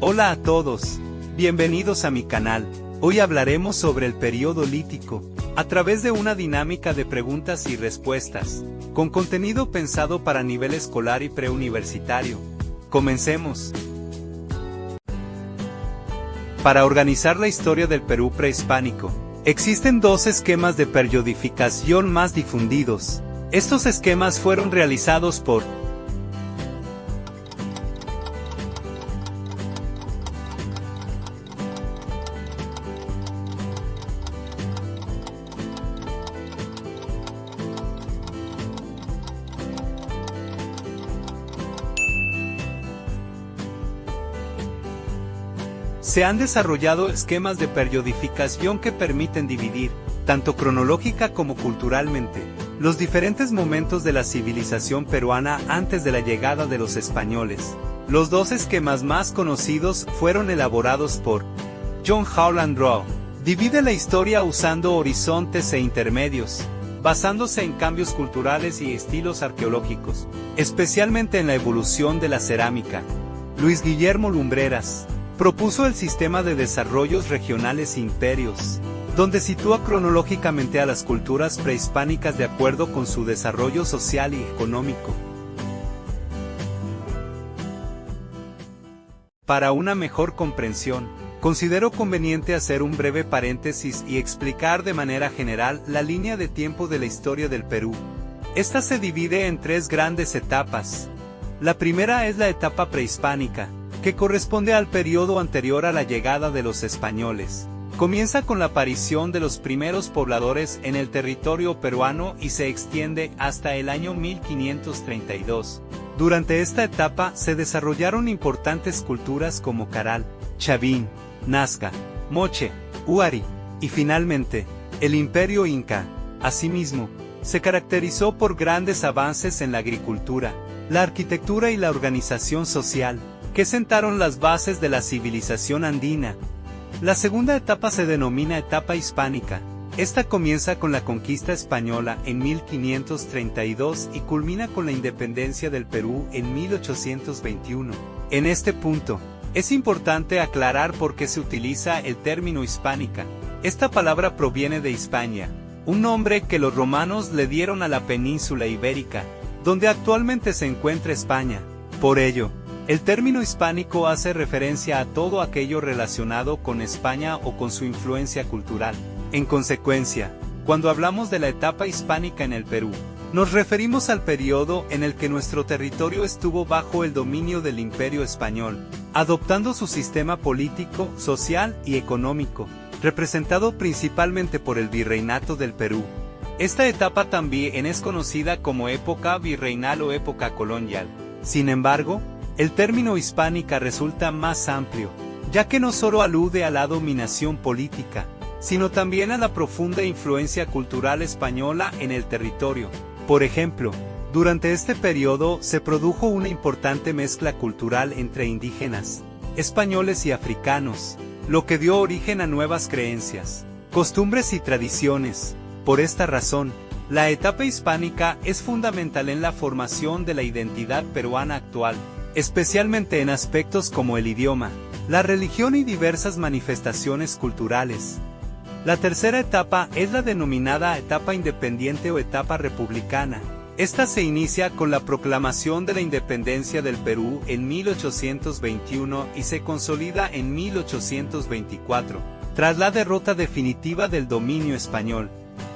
Hola a todos, bienvenidos a mi canal. Hoy hablaremos sobre el periodo lítico, a través de una dinámica de preguntas y respuestas, con contenido pensado para nivel escolar y preuniversitario. Comencemos. Para organizar la historia del Perú prehispánico, existen dos esquemas de periodificación más difundidos. Estos esquemas fueron realizados por Se han desarrollado esquemas de periodificación que permiten dividir, tanto cronológica como culturalmente, los diferentes momentos de la civilización peruana antes de la llegada de los españoles. Los dos esquemas más conocidos fueron elaborados por John Howland Rowe. Divide la historia usando horizontes e intermedios, basándose en cambios culturales y estilos arqueológicos, especialmente en la evolución de la cerámica. Luis Guillermo Lumbreras propuso el sistema de desarrollos regionales imperios, donde sitúa cronológicamente a las culturas prehispánicas de acuerdo con su desarrollo social y económico. Para una mejor comprensión, considero conveniente hacer un breve paréntesis y explicar de manera general la línea de tiempo de la historia del Perú. Esta se divide en tres grandes etapas. La primera es la etapa prehispánica, que corresponde al periodo anterior a la llegada de los españoles. Comienza con la aparición de los primeros pobladores en el territorio peruano y se extiende hasta el año 1532. Durante esta etapa se desarrollaron importantes culturas como Caral, Chavín, Nazca, Moche, Huari, y finalmente, el Imperio Inca. Asimismo, se caracterizó por grandes avances en la agricultura, la arquitectura y la organización social, que sentaron las bases de la civilización andina. La segunda etapa se denomina etapa hispánica. Esta comienza con la conquista española en 1532 y culmina con la independencia del Perú en 1821. En este punto, es importante aclarar por qué se utiliza el término hispánica. Esta palabra proviene de Hispania, un nombre que los romanos le dieron a la península ibérica, donde actualmente se encuentra España. Por ello, el término hispánico hace referencia a todo aquello relacionado con España o con su influencia cultural. En consecuencia, cuando hablamos de la etapa hispánica en el Perú, nos referimos al periodo en el que nuestro territorio estuvo bajo el dominio del Imperio Español, adoptando su sistema político, social y económico, representado principalmente por el Virreinato del Perú. Esta etapa también es conocida como época virreinal o época colonial. Sin embargo, el término hispánica resulta más amplio, ya que no solo alude a la dominación política, sino también a la profunda influencia cultural española en el territorio. Por ejemplo, durante este periodo se produjo una importante mezcla cultural entre indígenas, españoles y africanos, lo que dio origen a nuevas creencias, costumbres y tradiciones. Por esta razón, la etapa hispánica es fundamental en la formación de la identidad peruana actual, especialmente en aspectos como el idioma, la religión y diversas manifestaciones culturales. La tercera etapa es la denominada etapa independiente o etapa republicana. Esta se inicia con la proclamación de la independencia del Perú en 1821 y se consolida en 1824, tras la derrota definitiva del dominio español.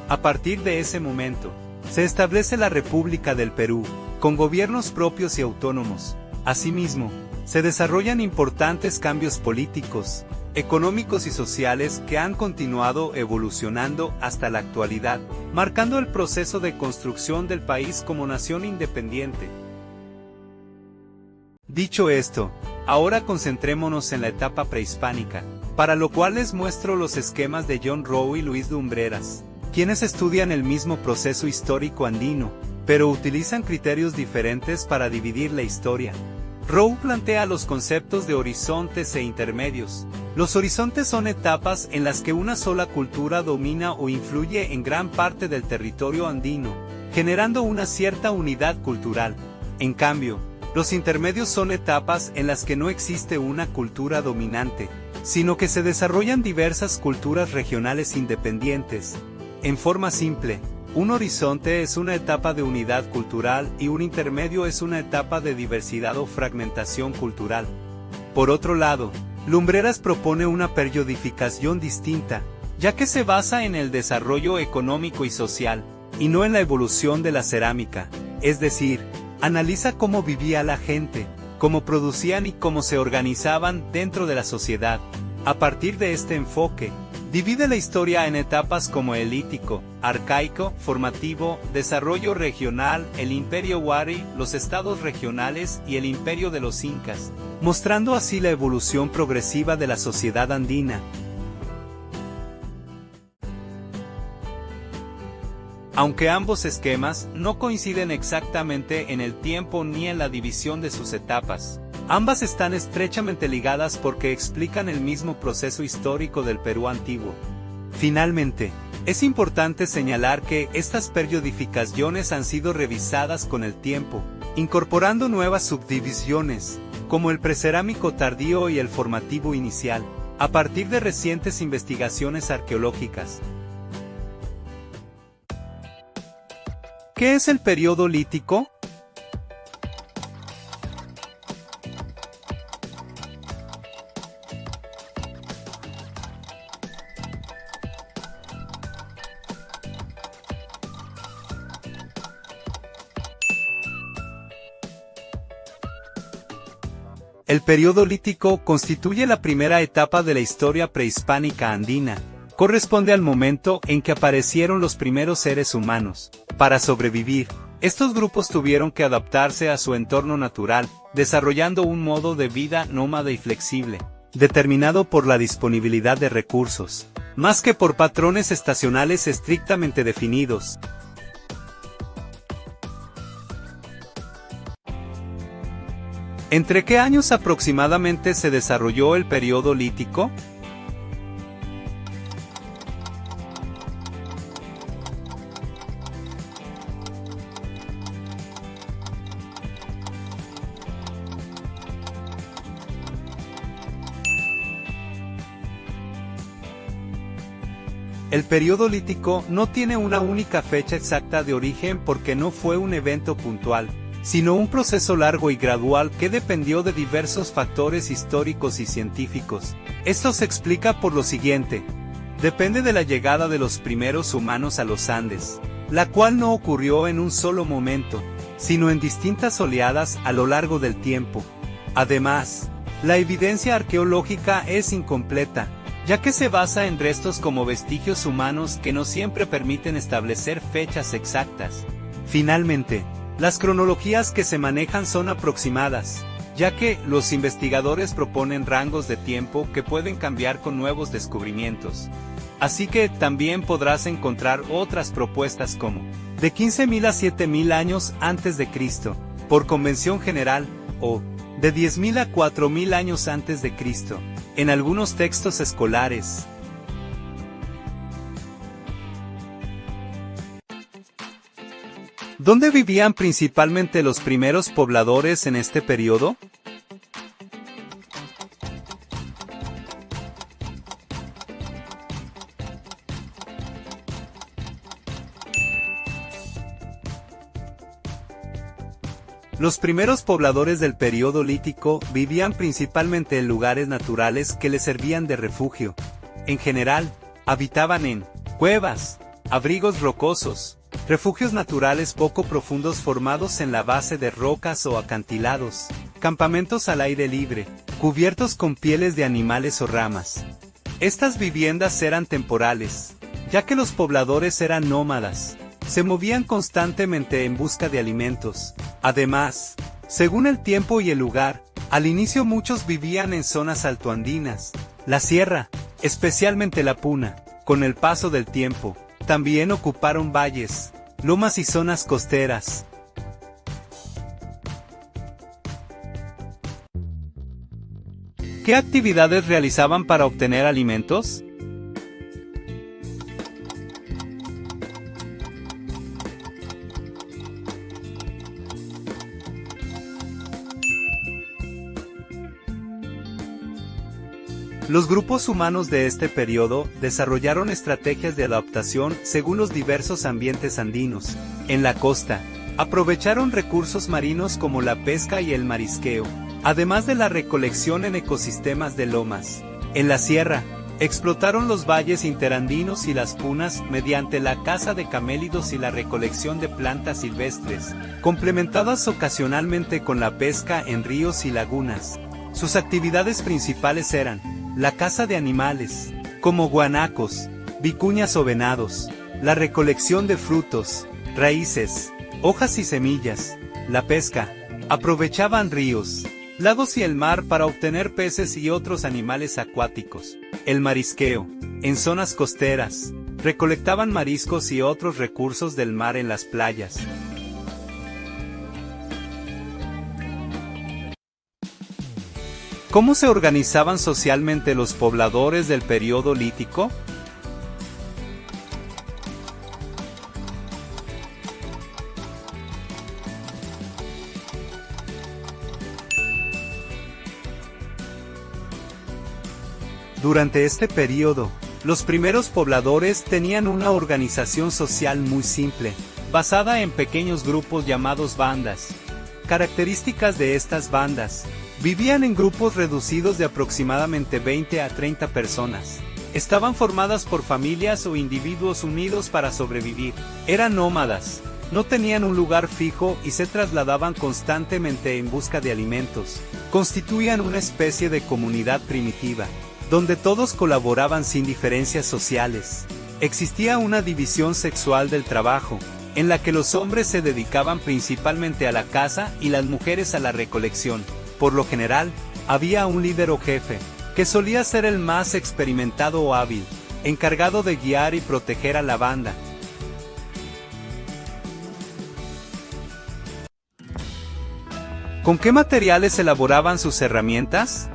A partir de ese momento, se establece la República del Perú, con gobiernos propios y autónomos. Asimismo, se desarrollan importantes cambios políticos, económicos y sociales que han continuado evolucionando hasta la actualidad, marcando el proceso de construcción del país como nación independiente. Dicho esto, ahora concentrémonos en la etapa prehispánica, para lo cual les muestro los esquemas de John Rowe y Luis Lumbreras, quienes estudian el mismo proceso histórico andino, pero utilizan criterios diferentes para dividir la historia. Rowe plantea los conceptos de horizontes e intermedios. Los horizontes son etapas en las que una sola cultura domina o influye en gran parte del territorio andino, generando una cierta unidad cultural. En cambio, Los intermedios son etapas en las que no existe una cultura dominante, sino que se desarrollan diversas culturas regionales independientes. En forma simple, un horizonte es una etapa de unidad cultural y un intermedio es una etapa de diversidad o fragmentación cultural. Por otro lado, Lumbreras propone una periodificación distinta, ya que se basa en el desarrollo económico y social, y no en la evolución de la cerámica, es decir, analiza cómo vivía la gente, cómo producían y cómo se organizaban dentro de la sociedad. A partir de este enfoque, divide la historia en etapas como el lítico, arcaico, formativo, desarrollo regional, el imperio Wari, los estados regionales y el imperio de los incas, mostrando así la evolución progresiva de la sociedad andina. Aunque ambos esquemas no coinciden exactamente en el tiempo ni en la división de sus etapas, ambas están estrechamente ligadas porque explican el mismo proceso histórico del Perú antiguo. Finalmente, es importante señalar que estas periodificaciones han sido revisadas con el tiempo, incorporando nuevas subdivisiones, como el precerámico tardío y el formativo inicial, a partir de recientes investigaciones arqueológicas. ¿Qué es el periodo lítico? El periodo lítico constituye la primera etapa de la historia prehispánica andina. Corresponde al momento en que aparecieron los primeros seres humanos. Para sobrevivir, estos grupos tuvieron que adaptarse a su entorno natural, desarrollando un modo de vida nómada y flexible, determinado por la disponibilidad de recursos, más que por patrones estacionales estrictamente definidos. ¿Entre qué años aproximadamente se desarrolló el periodo lítico? El periodo lítico no tiene una única fecha exacta de origen porque no fue un evento puntual, sino un proceso largo y gradual que dependió de diversos factores históricos y científicos. Esto se explica por lo siguiente. Depende de la llegada de los primeros humanos a los Andes, la cual no ocurrió en un solo momento, sino en distintas oleadas a lo largo del tiempo. Además, la evidencia arqueológica es incompleta, ya que se basa en restos como vestigios humanos que no siempre permiten establecer fechas exactas. Finalmente, las cronologías que se manejan son aproximadas, ya que los investigadores proponen rangos de tiempo que pueden cambiar con nuevos descubrimientos. Así que también podrás encontrar otras propuestas como de 15.000 a 7.000 años antes de Cristo, por convención general, o de 10.000 a 4.000 años antes de Cristo, en algunos textos escolares. ¿Dónde vivían principalmente los primeros pobladores en este periodo? Los primeros pobladores del periodo lítico vivían principalmente en lugares naturales que les servían de refugio. En general, habitaban en cuevas, abrigos rocosos, refugios naturales poco profundos formados en la base de rocas o acantilados, campamentos al aire libre, cubiertos con pieles de animales o ramas. Estas viviendas eran temporales, ya que los pobladores eran nómadas. Se movían constantemente en busca de alimentos. Además, según el tiempo y el lugar, al inicio muchos vivían en zonas altoandinas, la sierra, especialmente la Puna. Con el paso del tiempo, también ocuparon valles, lomas y zonas costeras. ¿Qué actividades realizaban para obtener alimentos? Los grupos humanos de este periodo desarrollaron estrategias de adaptación según los diversos ambientes andinos. En la costa, aprovecharon recursos marinos como la pesca y el marisqueo, además de la recolección en ecosistemas de lomas. En la sierra, explotaron los valles interandinos y las punas mediante la caza de camélidos y la recolección de plantas silvestres, complementadas ocasionalmente con la pesca en ríos y lagunas. Sus actividades principales eran la caza de animales, como guanacos, vicuñas o venados, la recolección de frutos, raíces, hojas y semillas, la pesca. Aprovechaban ríos, lagos y el mar para obtener peces y otros animales acuáticos. El marisqueo. En zonas costeras, recolectaban mariscos y otros recursos del mar en las playas. ¿Cómo se organizaban socialmente los pobladores del periodo lítico? Durante este periodo, los primeros pobladores tenían una organización social muy simple, basada en pequeños grupos llamados bandas. Características de estas bandas: vivían en grupos reducidos de aproximadamente 20 a 30 personas. Estaban formadas por familias o individuos unidos para sobrevivir. Eran nómadas, no tenían un lugar fijo y se trasladaban constantemente en busca de alimentos. Constituían una especie de comunidad primitiva, donde todos colaboraban sin diferencias sociales. Existía una división sexual del trabajo, en la que los hombres se dedicaban principalmente a la caza y las mujeres a la recolección. Por lo general, había un líder o jefe, que solía ser el más experimentado o hábil, encargado de guiar y proteger a la banda. ¿Con qué materiales elaboraban sus herramientas?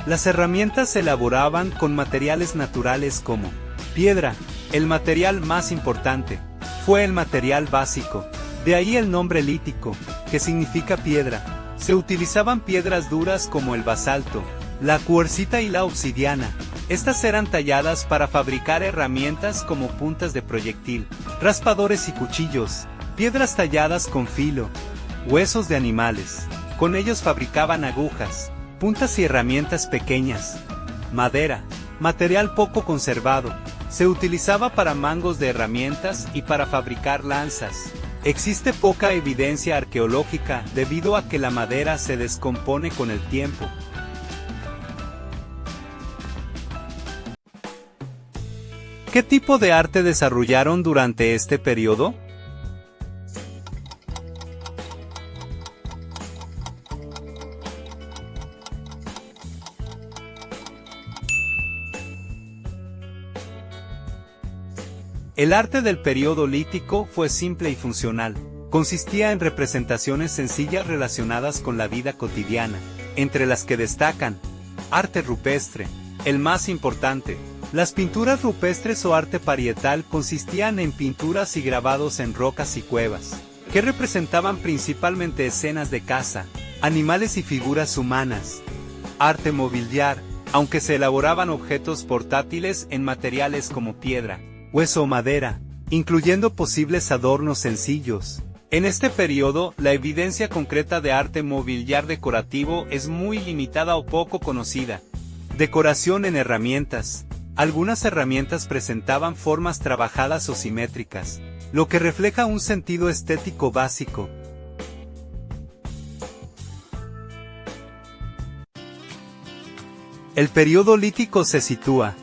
Las herramientas se elaboraban con materiales naturales como piedra. El material más importante fue el material básico, de ahí el nombre lítico, que significa piedra. Se utilizaban piedras duras como el basalto, la cuarcita y la obsidiana. Estas eran talladas para fabricar herramientas como puntas de proyectil, raspadores y cuchillos, piedras talladas con filo, huesos de animales. Con ellos fabricaban agujas, puntas y herramientas pequeñas. Madera, material poco conservado, se utilizaba para mangos de herramientas y para fabricar lanzas. Existe poca evidencia arqueológica debido a que la madera se descompone con el tiempo. ¿Qué tipo de arte desarrollaron durante este periodo? El arte del periodo lítico fue simple y funcional. Consistía en representaciones sencillas relacionadas con la vida cotidiana, entre las que destacan arte rupestre, el más importante. Las pinturas rupestres o arte parietal consistían en pinturas y grabados en rocas y cuevas, que representaban principalmente escenas de caza, animales y figuras humanas. Arte mobiliar, aunque se elaboraban objetos portátiles en materiales como piedra, hueso o madera, incluyendo posibles adornos sencillos. En este periodo, la evidencia concreta de arte mobiliar decorativo es muy limitada o poco conocida. Decoración en herramientas. Algunas herramientas presentaban formas trabajadas o simétricas, lo que refleja un sentido estético básico. El periodo lítico se sitúa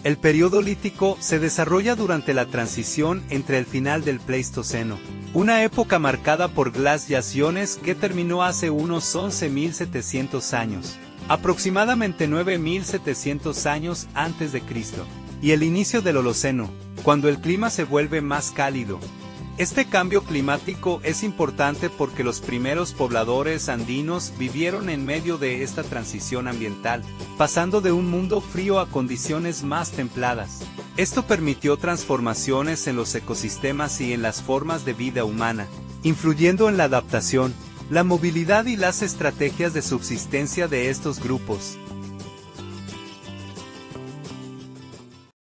El periodo lítico se desarrolla durante la transición entre el final del Pleistoceno, una época marcada por glaciaciones que terminó hace unos 11.700 años. aproximadamente 9700 años antes de Cristo, y el inicio del Holoceno, cuando el clima se vuelve más cálido. Este cambio climático es importante porque los primeros pobladores andinos vivieron en medio de esta transición ambiental, pasando de un mundo frío a condiciones más templadas. Esto permitió transformaciones en los ecosistemas y en las formas de vida humana, influyendo en la adaptación, la movilidad y las estrategias de subsistencia de estos grupos.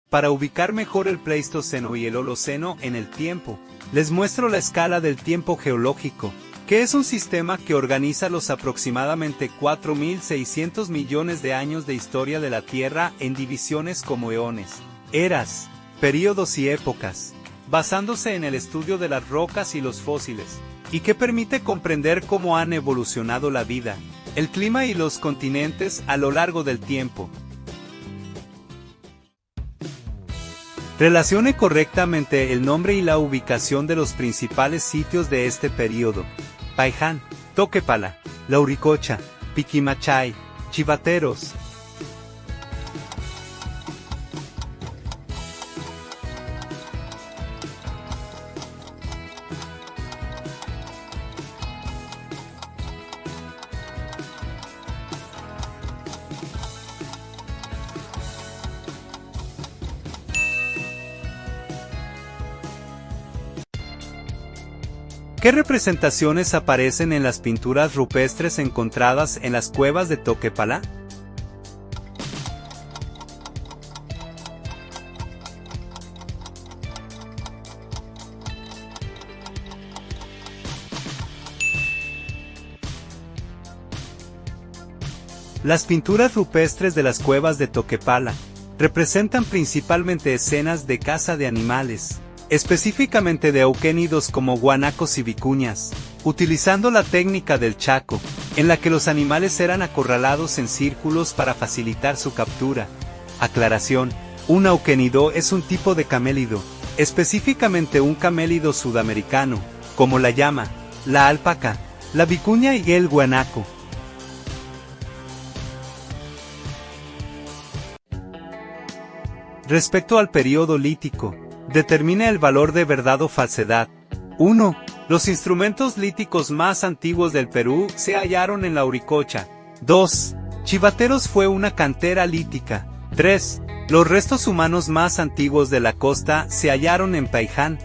Para ubicar mejor el Pleistoceno y el Holoceno en el tiempo, les muestro la escala del tiempo geológico, que es un sistema que organiza los aproximadamente 4.600 millones de años de historia de la Tierra en divisiones como eones, eras, períodos y épocas, basándose en el estudio de las rocas y los fósiles, y que permite comprender cómo han evolucionado la vida, el clima y los continentes a lo largo del tiempo. Relacione correctamente el nombre y la ubicación de los principales sitios de este periodo: Paiján, Toquepala, Lauricocha, Piquimachay, Chivateros. ¿Qué representaciones aparecen en las pinturas rupestres encontradas en las cuevas de Toquepala? Las pinturas rupestres de las cuevas de Toquepala representan principalmente escenas de caza de animales, específicamente de auquénidos como guanacos y vicuñas, utilizando la técnica del chaco, en la que los animales eran acorralados en círculos para facilitar su captura. Aclaración: un auquénido es un tipo de camélido, específicamente un camélido sudamericano, como la llama, la alpaca, la vicuña y el guanaco. Respecto al período lítico, determina el valor de verdad o falsedad. 1. Los instrumentos líticos más antiguos del Perú se hallaron en Lauricocha. 2. Chivateros fue una cantera lítica. 3. Los restos humanos más antiguos de la costa se hallaron en Paiján.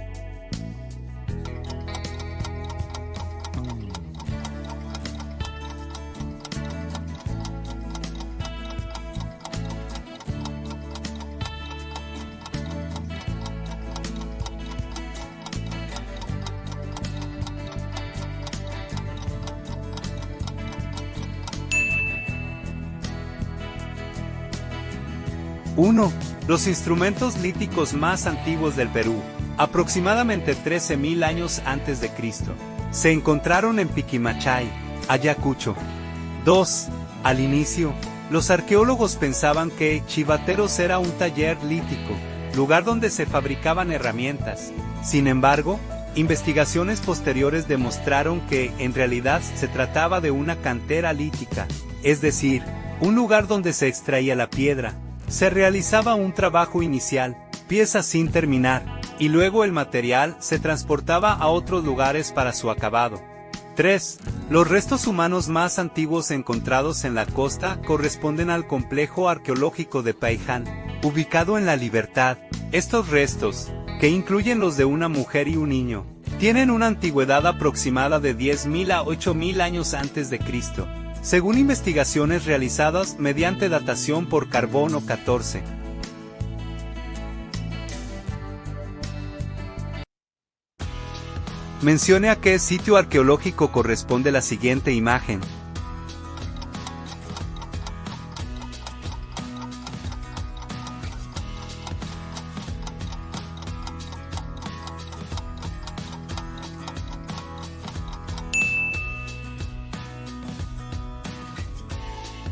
Uno. Los instrumentos líticos más antiguos del Perú, aproximadamente 13.000 años antes de Cristo, se encontraron en Piquimachay, Ayacucho. 2. Al inicio, los arqueólogos pensaban que Chivateros era un taller lítico, lugar donde se fabricaban herramientas. Sin embargo, investigaciones posteriores demostraron que, en realidad, se trataba de una cantera lítica, es decir, un lugar donde se extraía la piedra. Se realizaba un trabajo inicial, piezas sin terminar, y luego el material se transportaba a otros lugares para su acabado. 3. Los restos humanos más antiguos encontrados en la costa corresponden al complejo arqueológico de Paiján, ubicado en La Libertad. Estos restos, que incluyen los de una mujer y un niño, tienen una antigüedad aproximada de 10.000 a 8.000 años antes de Cristo. Según investigaciones realizadas mediante datación por carbono 14. Mencione a qué sitio arqueológico corresponde la siguiente imagen.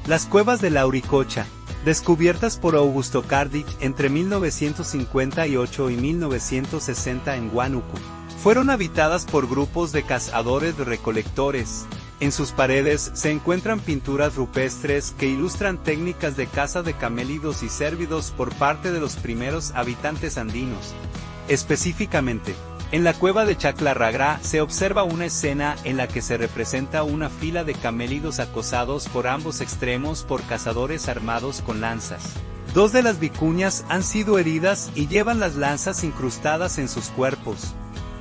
Las cuevas de Lauricocha, descubiertas por Augusto Cardic entre 1958 y 1960 en Huánuco, fueron habitadas por grupos de cazadores-recolectores, En sus paredes se encuentran pinturas rupestres que ilustran técnicas de caza de camélidos y cérvidos por parte de los primeros habitantes andinos. Específicamente, en la cueva de Chaclarragrá se observa una escena en la que se representa una fila de camélidos acosados por ambos extremos por cazadores armados con lanzas. Dos de las vicuñas han sido heridas y llevan las lanzas incrustadas en sus cuerpos.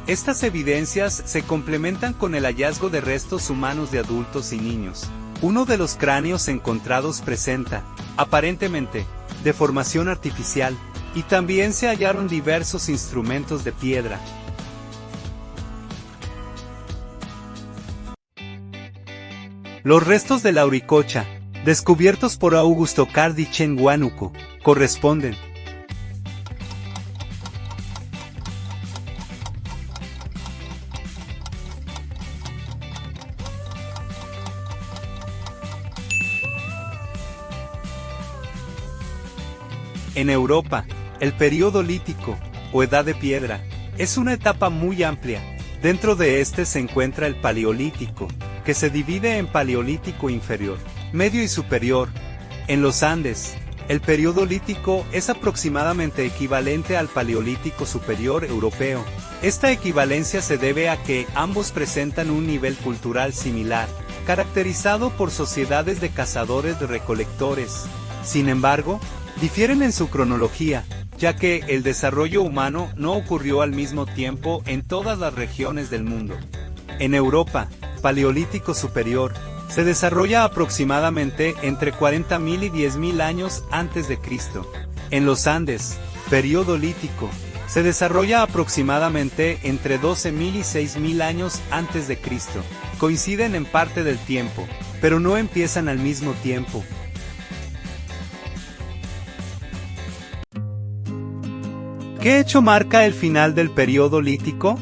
Estas evidencias se complementan con el hallazgo de restos humanos de adultos y niños. Uno de los cráneos encontrados presenta, aparentemente, deformación artificial, y también se hallaron diversos instrumentos de piedra. Los restos de la Auricocha, descubiertos por Augusto Cardiche en Huánuco, corresponden en Europa. El período lítico, o edad de piedra, es una etapa muy amplia. Dentro de este se encuentra el paleolítico, que se divide en paleolítico inferior, medio y superior. En los Andes, el período lítico es aproximadamente equivalente al paleolítico superior europeo. Esta equivalencia se debe a que ambos presentan un nivel cultural similar, caracterizado por sociedades de cazadores-recolectores. Sin embargo, difieren en su cronología, ya que el desarrollo humano no ocurrió al mismo tiempo en todas las regiones del mundo. En Europa, Paleolítico Superior, se desarrolla aproximadamente entre 40.000 y 10.000 años antes de Cristo. En los Andes, Período Lítico, se desarrolla aproximadamente entre 12.000 y 6.000 años antes de Cristo. Coinciden en parte del tiempo, pero no empiezan al mismo tiempo. ¿Qué hecho marca el final del período lítico?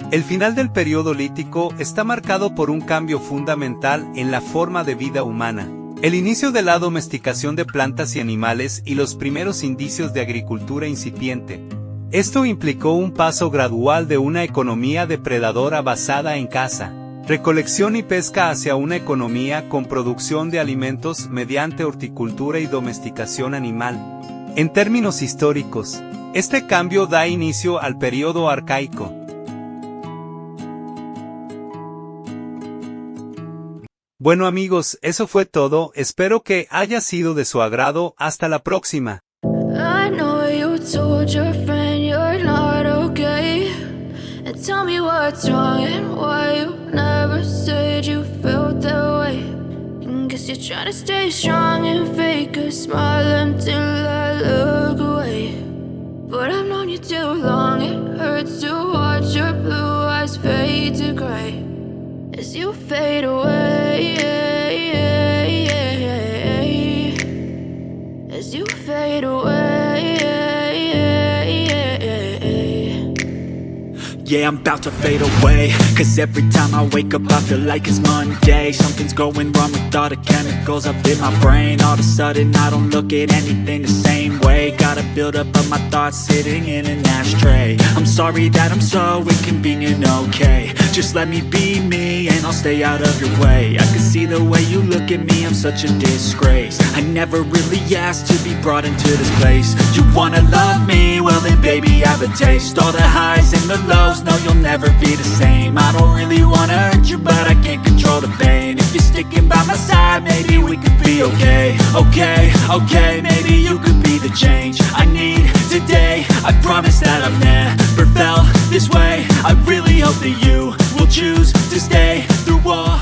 El final del período lítico está marcado por un cambio fundamental en la forma de vida humana, el inicio de la domesticación de plantas y animales y los primeros indicios de agricultura incipiente. Esto implicó un paso gradual de una economía depredadora basada en caza, recolección y pesca hacia una economía con producción de alimentos mediante horticultura y domesticación animal. En términos históricos, este cambio da inicio al período arcaico. Bueno amigos, eso fue todo, espero que haya sido de su agrado, hasta la próxima. Tell me what's wrong and why you never said you felt that way. And guess you're trying to stay strong and fake a smile until I look away. But I've known you too long, it hurts to watch your blue eyes fade to gray as you fade away, as you fade away. Yeah, I'm about to fade away, cause every time I wake up I feel like it's Monday. Something's going wrong with all the chemicals up in my brain. All of a sudden I don't look at anything the same way. Got a buildup of my thoughts sitting in an ashtray. I'm sorry that I'm so inconvenient, okay. Just let me be me and I'll stay out of your way. I can see the way you look at me, I'm such a disgrace. I never really asked to be brought into this place. You wanna love me? Well then baby I have a taste. All the highs and the lows, no you'll never be the same. I don't really wanna hurt you but I can't control the pain. If you're sticking by my side maybe we could be okay. Okay, maybe you could be the change I need today. I promise that I've never felt this way. I really hope that you will choose to stay through all